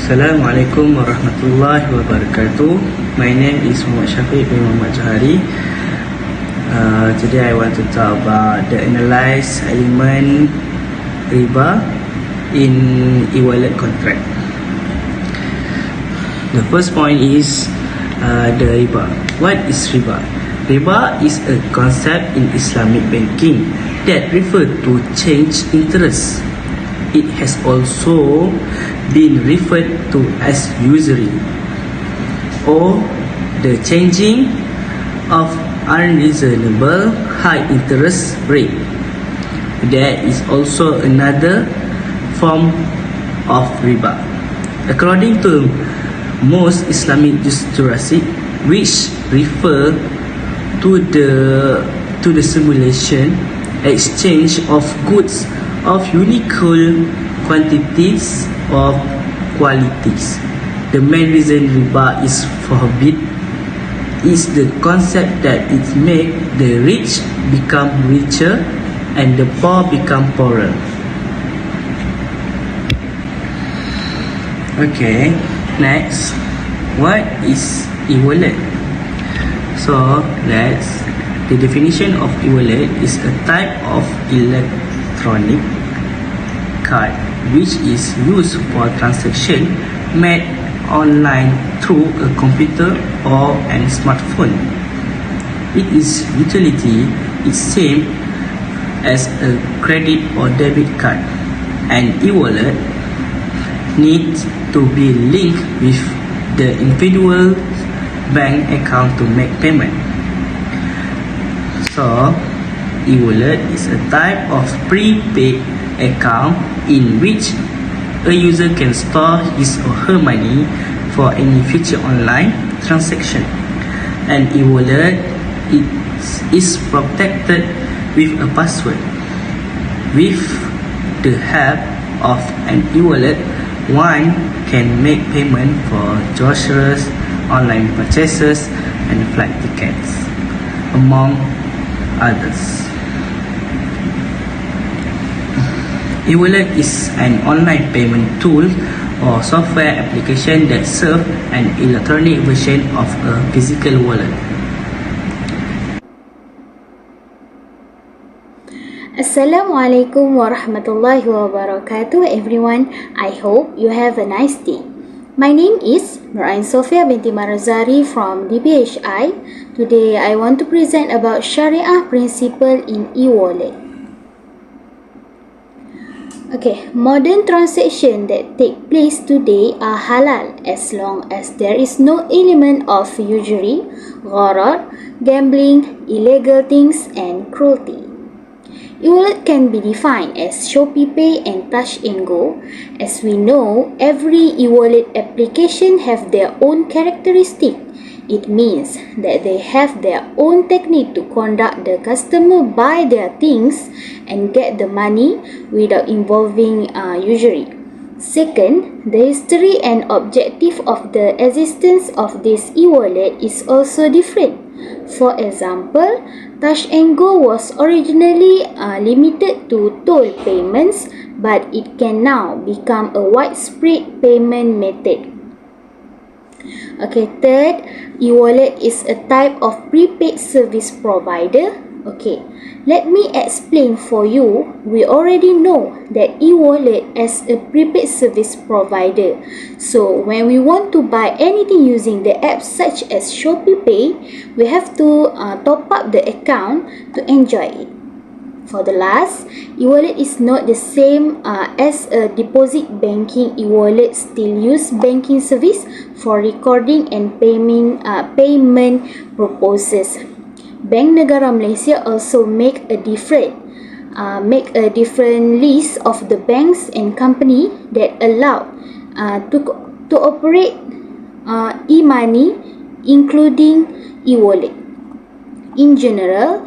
Assalamualaikum warahmatullahi wabarakatuh. My name is Muhammad Syafiq bin Muhammad Johari. Today I want to talk about the analyze element riba in e-wallet contract. The first point is the riba. What is riba? Riba is a concept in Islamic banking that refers to change interest. It has also been referred to as usury or the changing of unreasonable high interest rate. There is also another form of riba. According to most Islamic jurisprudence, which refer to the simulation exchange of goods of unequal quantities or qualities. The main reason riba is forbidden is the concept that it makes the rich become richer and the poor become poorer. Okay, next, what is e-wallet? So the definition of e-wallet is a type of electronic card which is used for transaction made online through a computer or a smartphone. Its utility is same as a credit or debit card. An e-wallet needs to be linked with the individual bank account to make payment. So, e-wallet is a type of prepaid account in which a user can store his or her money for any future online transaction. An e-wallet is protected with a password. With the help of an e-wallet, one can make payment for groceries, online purchases, and flight tickets, among others. E-wallet is an online payment tool or software application that serves an electronic version of a physical wallet. Assalamualaikum warahmatullahi wabarakatuh, everyone. I hope you have a nice day. My name is Nurain Sofia binti Marazari from DBHI. Today I want to present about Sharia principle in e-wallet. Okay, modern transactions that take place today are halal as long as there is no element of usury, gharar, gambling, illegal things, and cruelty. E-wallet can be defined as Shopee Pay and Touch and Go. As we know, every e-wallet application have their own characteristic. It means that they have their own technique to conduct the customer buy their things and get the money without involving usury. Second, the history and objective of the existence of this e-wallet is also different. For example, Touch and Go was originally limited to toll payments, but it can now become a widespread payment method. Okay, third, e-wallet is a type of prepaid service provider. Okay, let me explain for you. We already know that e-wallet as a prepaid service provider. So when we want to buy anything using the apps such as Shopee Pay, we have to top up the account to enjoy it. For the last, e-wallet is not the same as a deposit banking. E-wallet still use banking service for recording and payment purposes. Bank Negara Malaysia also make a different list of the banks and company that allow to operate e-money, including e-wallet. In general,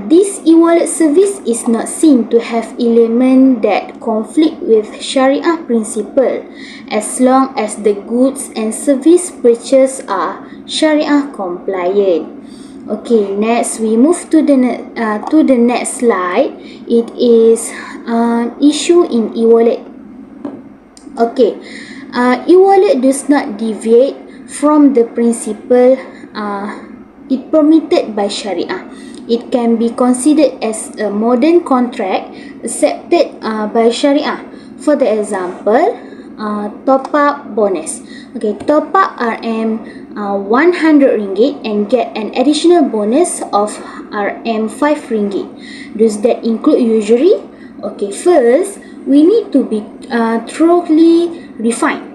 this e-wallet service is not seen to have elements that conflict with Sharia principle as long as the goods and service purchased are Sharia compliant. Okay, next we move to the next slide. It is issue in e-wallet. Okay, E-wallet does not deviate from the principle it permitted by Sharia. It can be considered as a modern contract accepted by Sharia. For the example, top-up bonus. Okay, top-up RM 100 ringgit and get an additional bonus of RM 5 ringgit. Does that include usury? Okay, first we need to be thoroughly refined.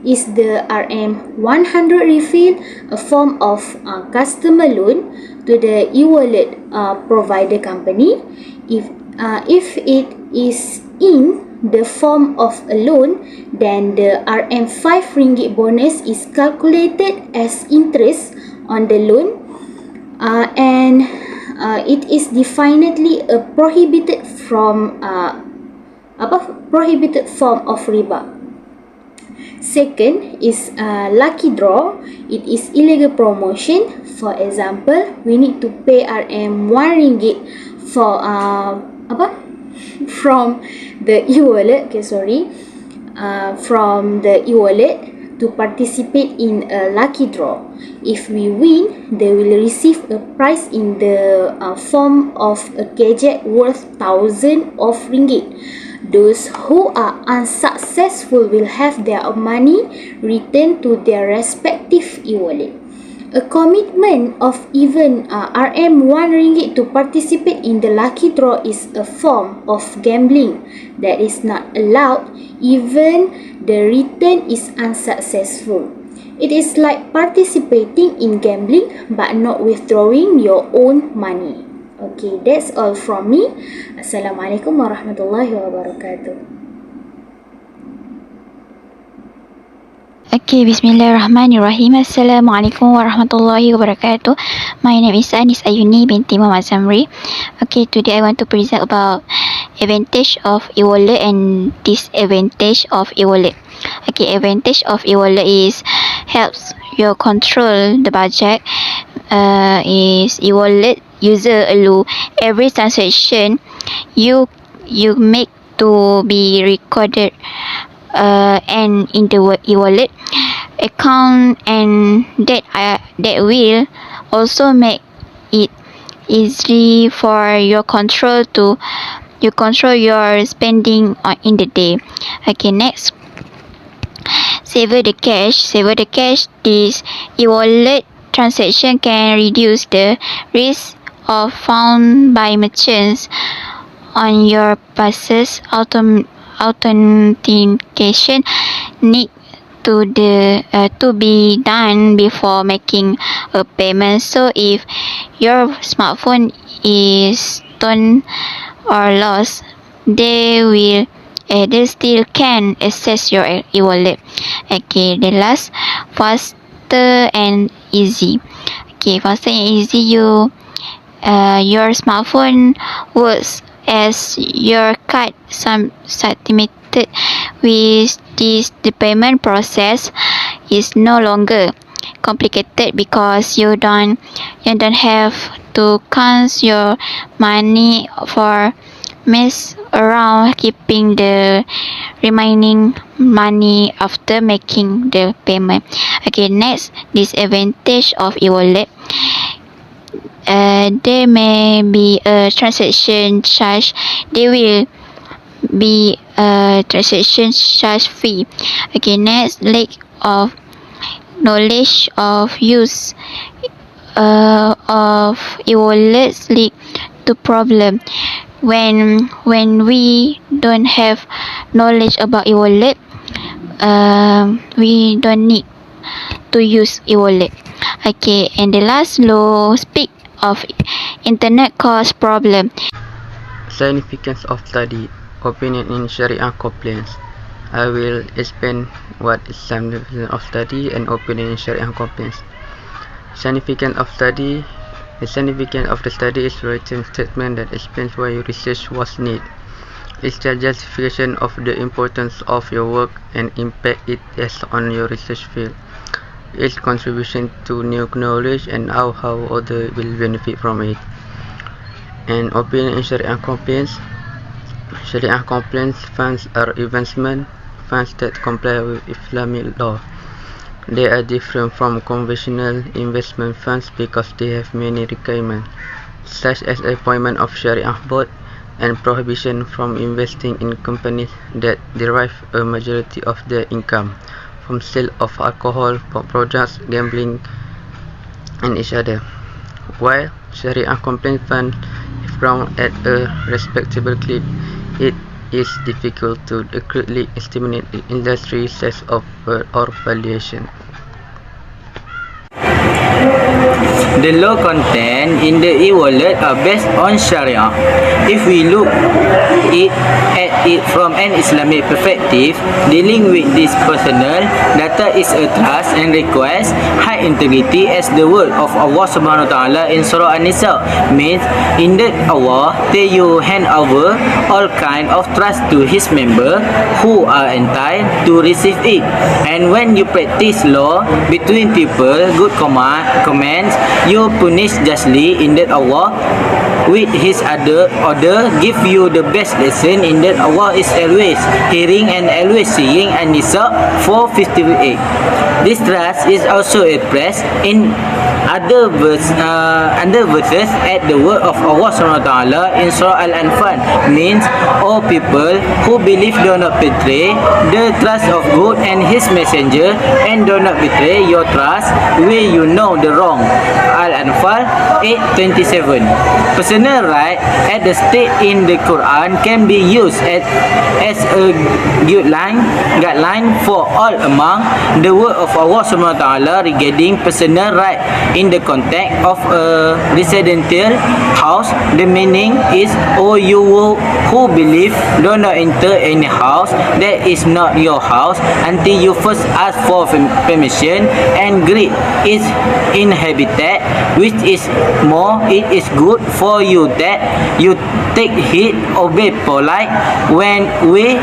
Is the RM 100 refill a form of customer loan to the e-wallet provider company? If it is in the form of a loan, then the RM 5 ringgit bonus is calculated as interest on the loan, and it is definitely a prohibited form of riba. Second is lucky draw. It is illegal promotion. For example, we need to pay RM 1 ringgit for from the e-wallet. From the e-wallet to participate in a lucky draw. If we win, they will receive a prize in the form of a gadget worth 1,000 of ringgit. Those who are unsuccessful will have their money returned to their respective e-wallet. A commitment of even RM 1 ringgit to participate in the lucky draw is a form of gambling that is not allowed even the return is unsuccessful. It is like participating in gambling but not withdrawing your own money. Okay, that's all from me. Assalamualaikum warahmatullahi wabarakatuh. Okay, Bismillahirrahmanirrahim. Assalamualaikum warahmatullahi wabarakatuh. My name is Anis Ayuni binti Muhammad Zamri. Okay, today I want to present about advantage of e-wallet and disadvantage of e-wallet. Okay, advantage of e-wallet is helps you control the budget. Is e-wallet user allow every transaction you make to be recorded and in the e-wallet account, and that will also make it easy for your control your spending in the day. Okay, next, save the cash. This e-wallet transaction can reduce the risk of found by merchants on your passes. Authentication need to be done before making a payment. So if your smartphone is stolen or lost, they still can access your e-wallet. Okay, the last, faster and easy. Okay, faster and easy. Your smartphone works as your card submitted. With this, the payment process is no longer complicated because you don't have to count your money for mess around keeping the remaining money after making the payment. Okay, next, disadvantage of e-wallet. There may be a transaction charge. There will be a transaction charge fee. Okay, next, lack of knowledge of use of e-wallets lead to problem. When we don't have knowledge about e-wallet, we don't need to use e-wallet. Okay, and the last, low speed of internet cause problem. Significance of study, opinion in Sharia compliance. I will explain what is significance of study and opinion in Sharia compliance. Significance of study. The significance of the study is a written statement that explains why your research was needed. It's a justification of the importance of your work and impact it has on your research field. Its contribution to new knowledge and how others will benefit from it. And opinion in Sharia compliance. Sharia compliance funds are advancement funds that comply with Islamic law. They are different from conventional investment funds because they have many requirements, such as appointment of Sharia board and prohibition from investing in companies that derive a majority of their income from sale of alcohol products, gambling, and each other. While Sharia compliant fund is grown at a respectable clip, it is difficult to accurately estimate the industry size of or valuation. The law content in the e-wallet are based on Sharia. If we look at it from an Islamic perspective, dealing with this personal data is a trust and requires high integrity, as the word of Allah Subhanahu Wa Taala in Surah An-Nisa means, indeed Allah tell you hand over all kind of trust to His member who are entitled to receive it. And when you practice law between people, good commands, you punish justly. Indeed Allah with His order give you the best lesson. Indeed Allah is always hearing and always seeing. An-Nisa 4:58. This trust is also expressed in other verses at the word of Allah Subhanahu Wa Taala in Surah Al-Anfal means, all people who believe do not betray the trust of God and His messenger, and do not betray your trust where you know the wrong. Al-Anfal 8:27. Personal right at the state in the Quran can be used as a guideline for all among the word of Allah Subhanahu Wa Taala regarding personal right in the context of a residential house. The meaning is, all you who believe, do not enter any house that is not your house until you first ask for permission and greet its inhabitant, which is more, it is good for you that you take heed, obey polite way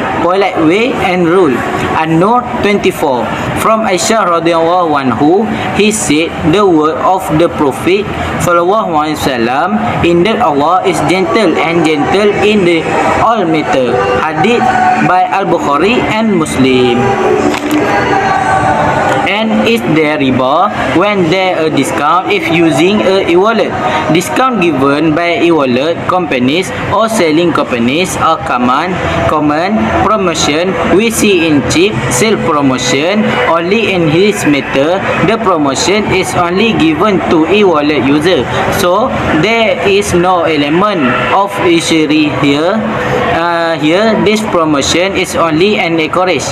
and rule. An-Nur 24. From Aisyah radhiyallahu anhu, he said, the word of the Prophet sallallahu alaihi wasallam, indeed Allah is gentle and gentle in the all matter. Hadith by Al-Bukhari and Muslim. And is there riba when there a discount if using a e-wallet? Discount given by e-wallet companies or selling companies are common promotion we see in cheap sale promotion. Only in this matter, the promotion is only given to e-wallet user, so there is no element of usury here. Here this promotion is only an encourage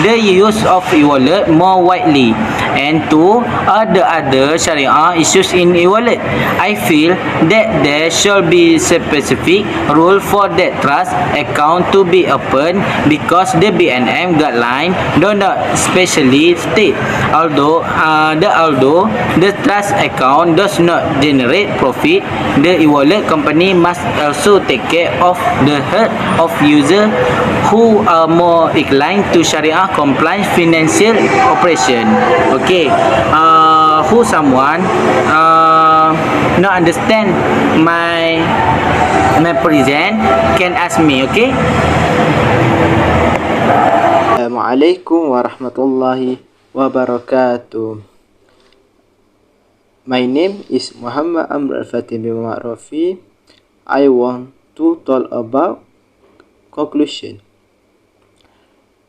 the use of e-wallet more widely. And two are the other Sharia issues in e-wallet. I feel that there should be specific rule for that trust account to be open, because the BNM guideline do not specially state although the trust account does not generate profit, the e-wallet company must also take care of the health of users who are more inclined to Sharia compliant financial operation. Okay, who someone not understand my present can ask me. Okay. Assalamualaikum warahmatullahi wabarakatuh. My name is Muhammad Amr Al-Fatih bin Ma'rafi. I want to talk about conclusion.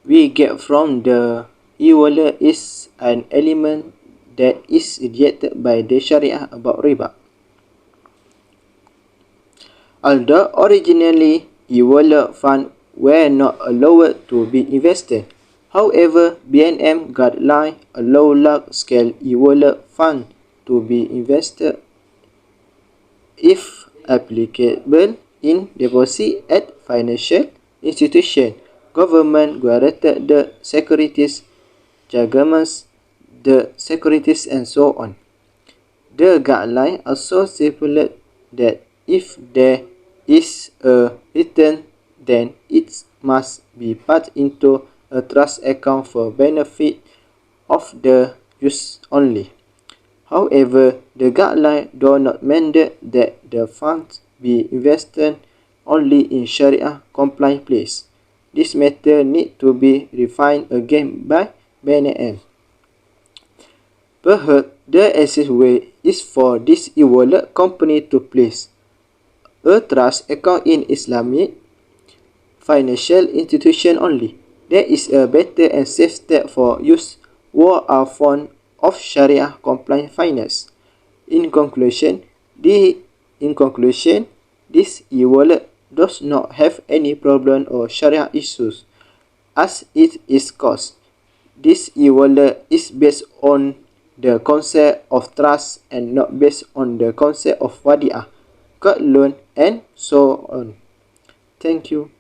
We get from the e-wallet is an element that is rejected by the Sharia about riba. Although originally e-wallet funds were not allowed to be invested, however, BNM guidelines allow large-scale e-wallet funds to be invested if applicable in deposit at financial institution, government guaranteed the securities, governments the securities, and so on. The guideline also stipulates that if there is a return, then it must be put into a trust account for benefit of the use only. However, the guideline do not mandate that the funds be invested only in Sharia compliant place. this matter need to be refined again by BNM. Perhaps the easiest way is for this e-wallet company to place a trust account in Islamic financial institution only. There is a better and safe step for use who are fond of Sharia compliant finance. In conclusion, this e-wallet does not have any problem or Sharia issues as it is cost. This e-wallet is based on the concept of trust and not based on the concept of wadi'ah, card loan and so on. Thank you.